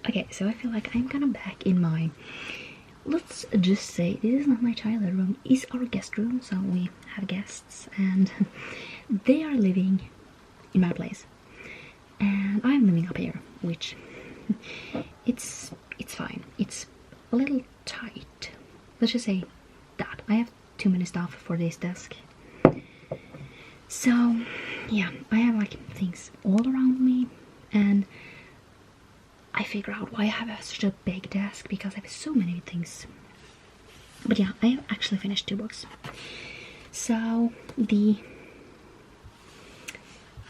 Okay, so I feel like I'm kind of back in my, let's just say, this is not my childhood room, it's our guest room, so we have guests, and they are living in my place, and I'm living up here, which, it's fine, it's a little tight, let's just say that. I have too many stuff for this desk, so yeah, I have like things all around me, and I figure out why I have such a big desk, because I have so many things. But yeah, I have actually finished 2 books. So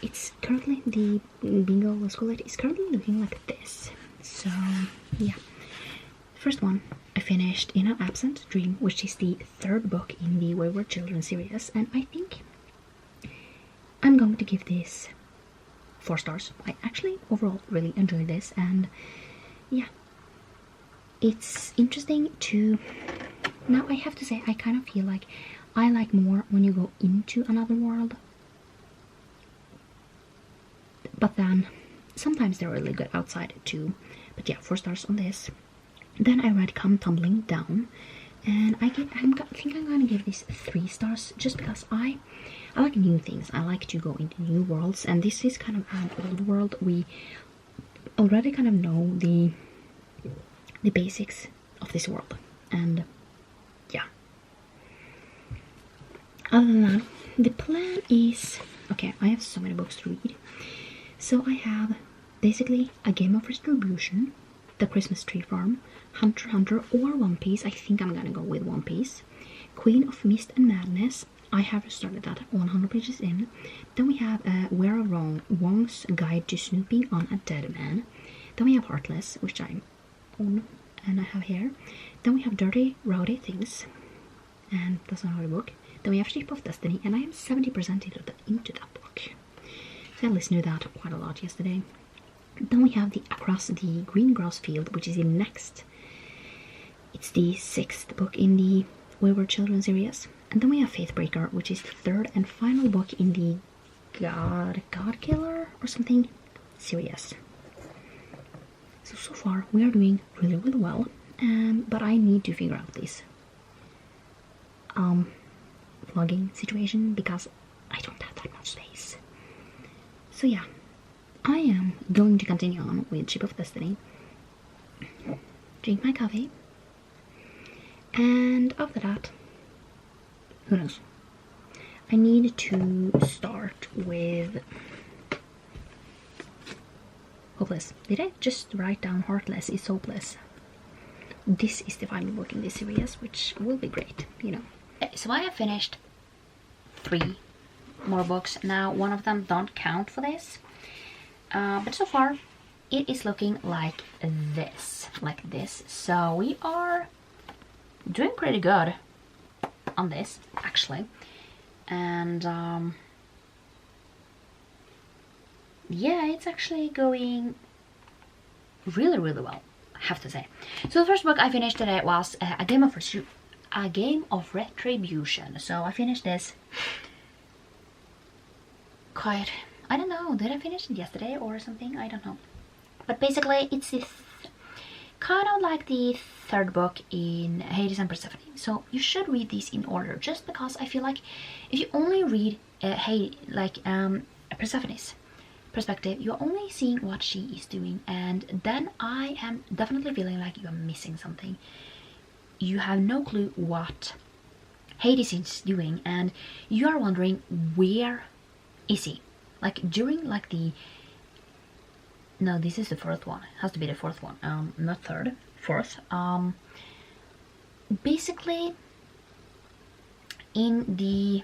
it's currently, the bingo, let's call it, is currently looking like this. So yeah, first one I finished In an Absent Dream, which is the 3rd book in the Wayward Children series, and I think I'm going to give this 4 stars. I actually overall really enjoyed this, and yeah, it's interesting to, now I have to say, I kind of feel like I like more when you go into another world, but then sometimes they're really good outside too. But yeah, 4 stars on this. Then I read Come Tumbling Down, and I think I'm gonna give this 3 stars, just because I like new things. I like to go into new worlds, and this is kind of an old world. We already kind of know the basics of this world, and yeah. Other than that, the plan is, okay, I have so many books to read. So I have basically A Game of Retribution, The Christmas Tree Farm, Hunter x Hunter, or One Piece. I think I'm gonna go with One Piece. Queen of Mist and Madness, I have started that 100 pages in. Then we have Where Wrong, Wong's Guide to Snooping on a Dead Man. Then we have Heartless, which I own and I have here. Then we have Dirty Rowdy Things, and that's another book. Then we have Ship of Destiny, and I am 70% into that book. So I listened to that quite a lot yesterday. Then we have the Across the Green Grass Field, which is the next. It's the 6th book in the Wayward Children series. And then we have Faithbreaker, which is the 3rd and final book in the God Killer or something series. So far we are doing really well, but I need to figure out this vlogging situation, because I don't have that much space. So yeah, I am going to continue on with Ship of Destiny, drink my coffee, and after that, who knows. I need to start with Hopeless. Did I just write down Heartless is Hopeless? This is the final book in this series, which will be great, you know. So I have finished 3 more books. Now, one of them don't count for this. But so far, it is looking like this. So we are doing pretty good on this, actually. And yeah, it's actually going really well, I have to say. So the first book I finished today was A Game of Retribution. So I finished this quite, I don't know, did I finish it yesterday or something? I don't know. But basically it's the kind of like the 3rd book in Hades and Persephone. So you should read these in order, just because I feel like if you only read Persephone's perspective, you're only seeing what she is doing, and then I am definitely feeling like you are missing something. You have no clue what Hades is doing, and you are wondering, where is he? Like during like the, no, this is the 4th one, it has to be the 4th one, not 3rd, 4th. Basically in the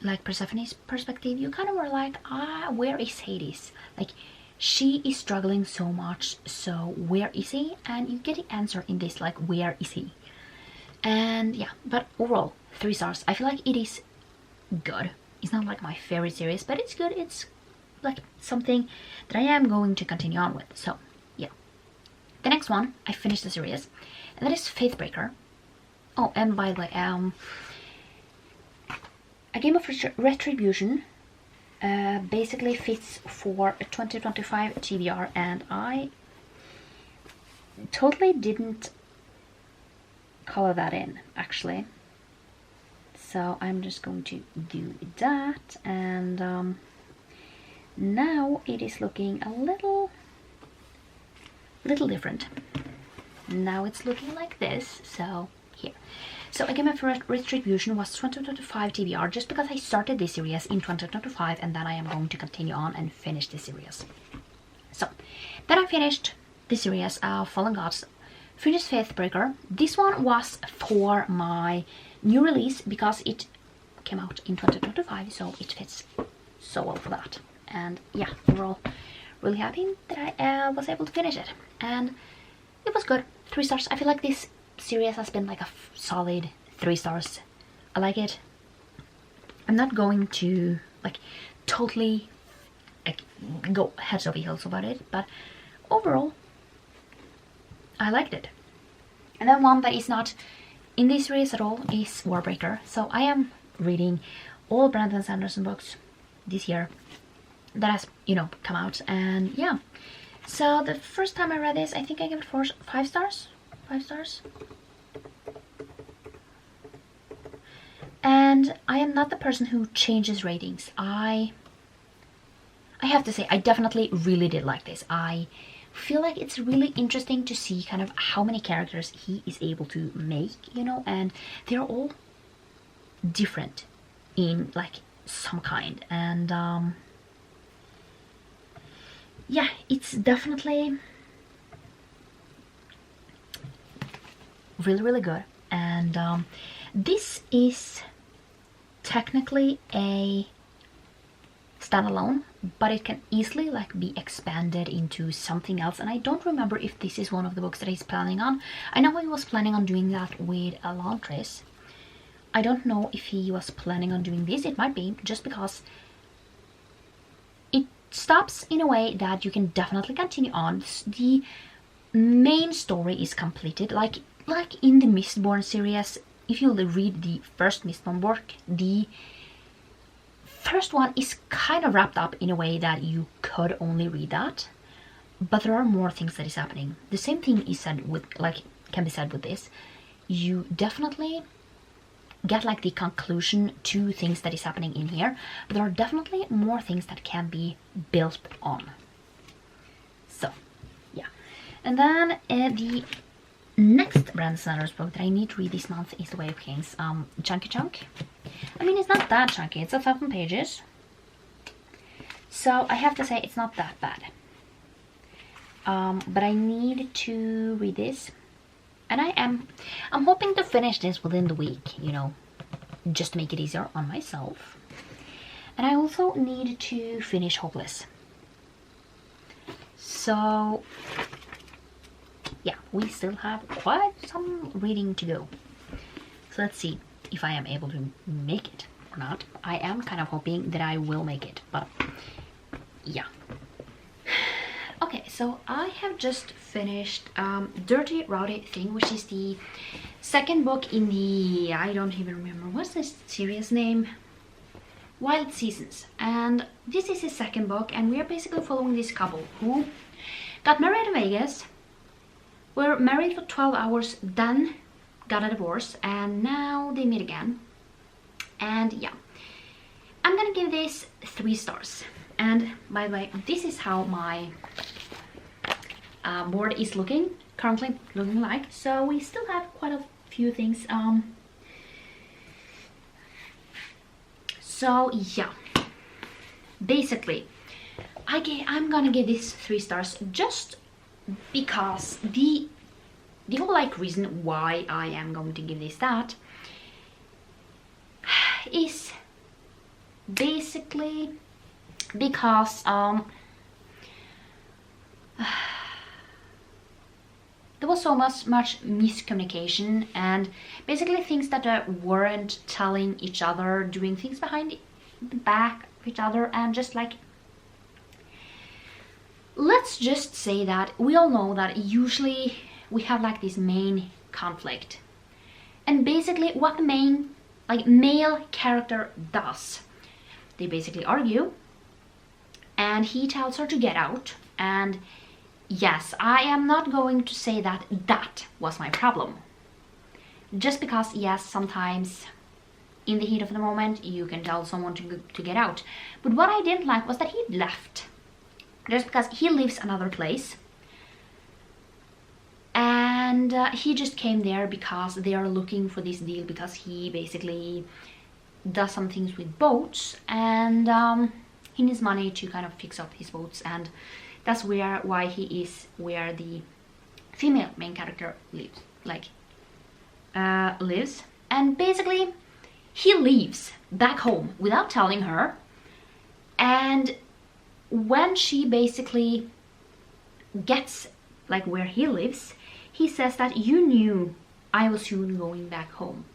like Persephone's perspective, you kind of were like, where is Hades? Like, she is struggling so much, so where is he? And you get the answer in this, like, where is he? And yeah, but overall 3 stars. I feel like it is good. It's not like my favorite series, but it's good. It's like something that I am going to continue on with. So yeah, the next one I finished the series, and that is Faithbreaker. Oh, and by the way, A Game of Retribution basically fits for a 2025 TBR, and I totally didn't color that in actually, so I'm just going to do that. And now it is looking a little different. Now it's looking like this. So here, so A Game of Retribution was 2025 TBR just because I started this series in 2025, and then I am going to continue on and finish this series. So then I finished the series Fallen Gods, finished Faithbreaker. This one was for my new release because it came out in 2025, so it fits so well for that. And yeah, overall really happy that I was able to finish it, and it was good. 3 stars. I feel like this series has been like a solid 3 stars. I like it. I'm not going to like totally like go heads over heels about it, but overall I liked it. And then one that is not in this series at all is Warbreaker. So I am reading all Brandon Sanderson books this year that has, you know, come out. And yeah, so the first time I read this, I think I gave it 5 stars. 5 stars. And I am not the person who changes ratings. I have to say, I definitely really did like this. I feel like it's really interesting to see kind of how many characters he is able to make, you know, and they're all different in like some kind. And yeah, it's definitely really good. And this is technically a standalone, but it can easily like be expanded into something else. And I don't remember if this is one of the books that he's planning on. I know he was planning on doing that with Elantris. I don't know if he was planning on doing this. It might be, just because it stops in a way that you can definitely continue on. The main story is completed, like in the Mistborn series. If you read the first Mistborn book, the first one is kind of wrapped up in a way that you could only read that, but there are more things that is happening. The same thing is said with, like, can be said with this. You definitely get like the conclusion to things that is happening in here, but there are definitely more things that can be built on. So yeah, and then the next Brandon Sanderson book that I need to read this month is The Way of Kings. Chunky chunk. I mean, it's not that chunky. It's 1,000 pages. So I have to say it's not that bad. But I need to read this. And I'm hoping to finish this within the week, you know, just to make it easier on myself. And I also need to finish Hopeless. So yeah, we still have quite some reading to go. So let's see if I am able to make it or not. I am kind of hoping that I will make it, but yeah. Okay, so I have just finished Dirty Rowdy Thing, which is the second book in the, I don't even remember, what's this series name? Wild Seasons. And this is his second book, and we are basically following this couple who got married in Vegas, were married for 12 hours, then got a divorce, and now they meet again. And yeah, I'm gonna give this 3 stars. And by the way, this is how my board is currently looking like. So we still have quite a few things. So yeah, basically, I'm gonna give this 3 stars just because the whole like reason why I am going to give this that is basically because was so much miscommunication, and basically things that weren't telling each other, doing things behind the back of each other, and just like, let's just say that we all know that usually we have like this main conflict, and basically what the main male character does, they basically argue, and he tells her to get out. And yes, I am not going to say that that was my problem, just because yes, sometimes in the heat of the moment you can tell someone to get out, but what I didn't like was that he left just because he lives another place, and he just came there because they are looking for this deal, because he basically does some things with boats, and he needs money to kind of fix up his boats, and that's why he is where the female main character lives, lives. And basically he leaves back home without telling her, and when she basically gets where he lives, he says that you knew I was soon going back home.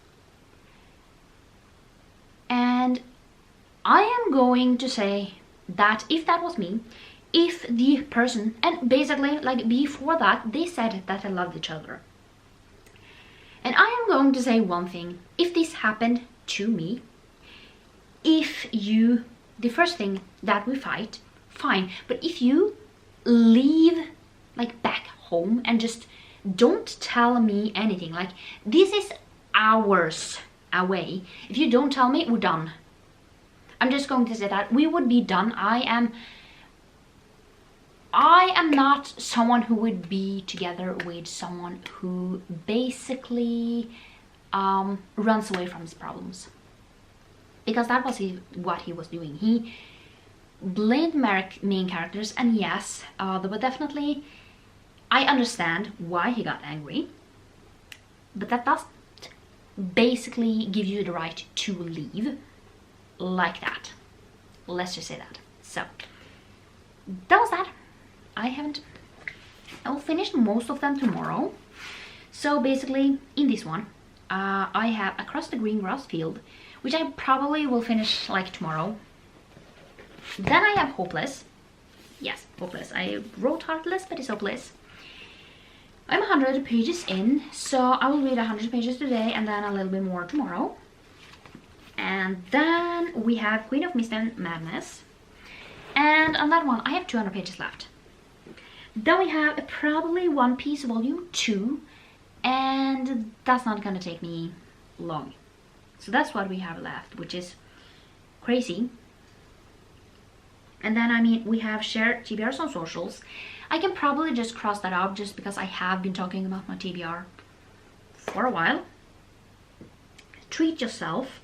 And I am going to say that if that was me, if the person, and basically before that they said that they loved each other, and I am going to say one thing, if this happened to me, if you, the first thing that we fight, fine, but if you leave back home and just don't tell me anything, this is hours away, if you don't tell me, we're done. I'm just going to say that we would be done. I am not someone who would be together with someone who basically runs away from his problems, because that was what he was doing. He blamed main characters, and yes, there were definitely, I understand why he got angry, but that doesn't basically give you the right to leave like that. Let's just say that. So that was that. I will finish most of them tomorrow. So basically in this one I have Across the Green Grass Field, which I probably will finish tomorrow. Then I have Hopeless. Yes, Hopeless. I wrote Heartless, but it's Hopeless. I'm 100 pages in, so I will read 100 pages today and then a little bit more tomorrow. And then we have Queen of Mist and Madness, and on that one I have 200 pages left. Then we have probably One Piece Volume 2, and that's not gonna take me long. So that's what we have left, which is crazy. And then I mean we have shared TBRs on socials. I can probably just cross that out just because I have been talking about my TBR for a while. Treat yourself.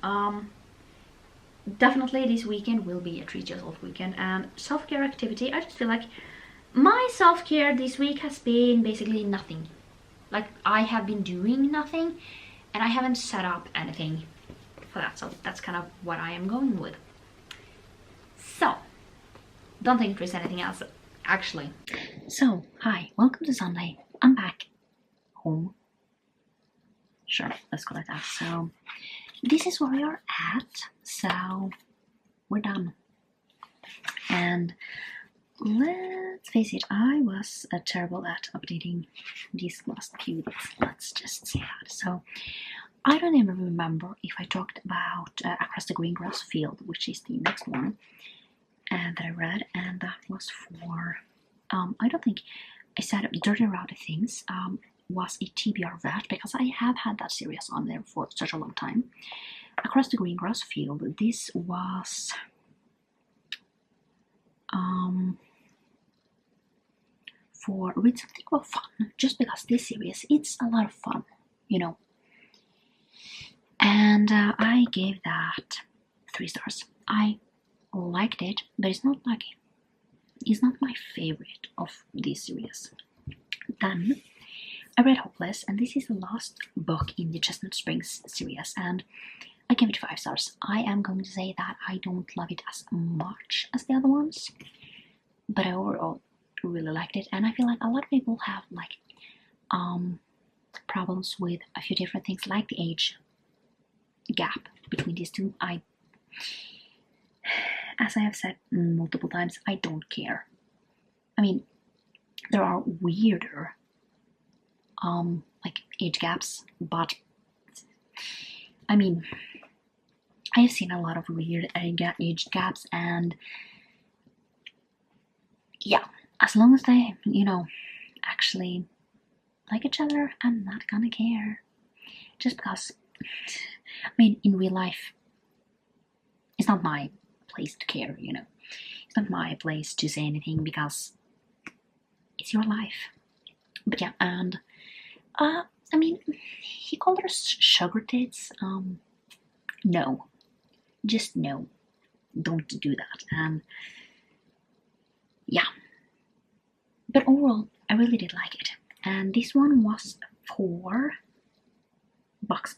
Definitely this weekend will be a treat yourself weekend. And self-care activity, I just feel like my self-care this week has been basically nothing. I have been doing nothing, and I haven't set up anything for that, so that's kind of what I am going with. So don't think there's anything else actually. So hi, welcome to Sunday. I'm back home. Sure, let's call it that. So this is where we are at, so we're done. And let's face it, I was terrible at updating these last few days, let's just say that. So I don't even remember if I talked about Across the Green Grass Field, which is the next one that I read, and that was for I don't think I said Dirty Rowdy Things was a TBR vet, because I have had that series on there for such a long time. Across the Green Grass Field, this was for read something about fun, just because this series, it's a lot of fun, you know. And I gave that 3 stars. I liked it, but it's not my favorite of this series. Then I read Hopeless, and this is the last book in the Chestnut Springs series, and I gave it 5 stars. I am going to say that I don't love it as much as the other ones, but I overall really liked it, and I feel like a lot of people have problems with a few different things, like the age gap between these two. As I have said multiple times, I don't care. I mean, there are weirder like age gaps, but I mean, I have seen a lot of weird age gaps, and yeah, as long as they, actually like each other, I'm not gonna care. Just because, I mean, in real life, it's not my place to care, It's not my place to say anything because it's your life. But yeah, and I mean, he called her sugar tits. No, just no, don't do that. And yeah, but overall, I really did like it. And this one was for box.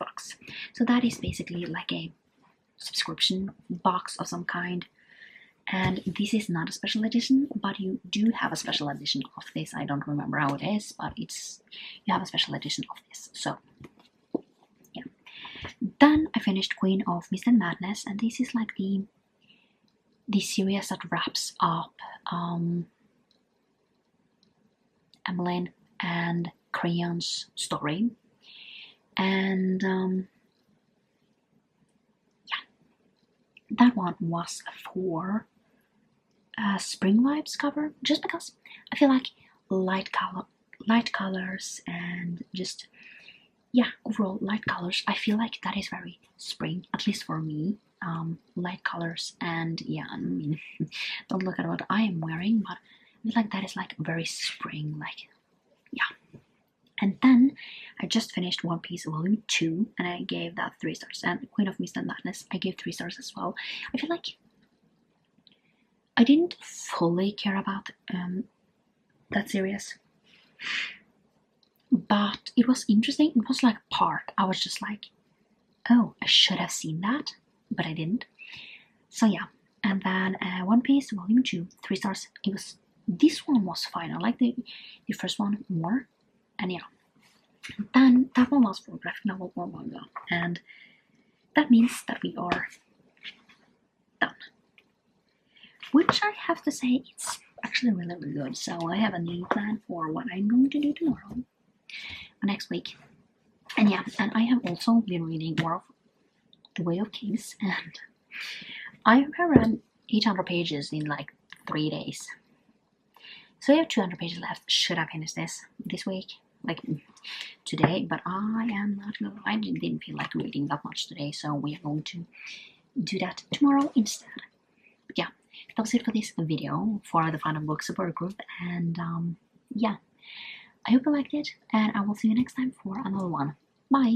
So that is basically like a subscription box of some kind. And this is not a special edition, but you do have a special edition of this. I don't remember how it is, but you have a special edition of this. So yeah. Then I finished Queen of Mist and Madness, and this is like the series that wraps up Emmeline and Crayon's story. And yeah, that one was for spring vibes cover, just because I feel like light colors and just, yeah, overall light colors, I feel like that is very spring, at least for me. Light colors, and yeah, I mean, don't look at what I am wearing, but I feel like that is like very spring, like, yeah. And then I just finished One Piece Volume 2, and I gave that 3 stars. And Queen of Mist and Madness, I gave 3 stars as well. I feel like I didn't fully care about that series, but it was interesting. It was like a part. I was just like, oh, I should have seen that, but I didn't. So yeah, and then One Piece Volume 2, 3 stars. This one was fine. I like the first one more, and yeah. Then that one was for graphic novel or manga, and that means that we are done. Which I have to say, it's actually really, really good. So I have a new plan for what I'm going to do tomorrow, or next week. And yeah, and I have also been reading more of The Way of Kings, and I have read 800 pages in like 3 days. So I have 200 pages left. Should I finish this week? Like today, but I am not going. I didn't feel like reading that much today, so we are going to do that tomorrow instead. But yeah, that was it for this video for the Final Book Support Group, and yeah, I hope you liked it, and I will see you next time for another one. Bye!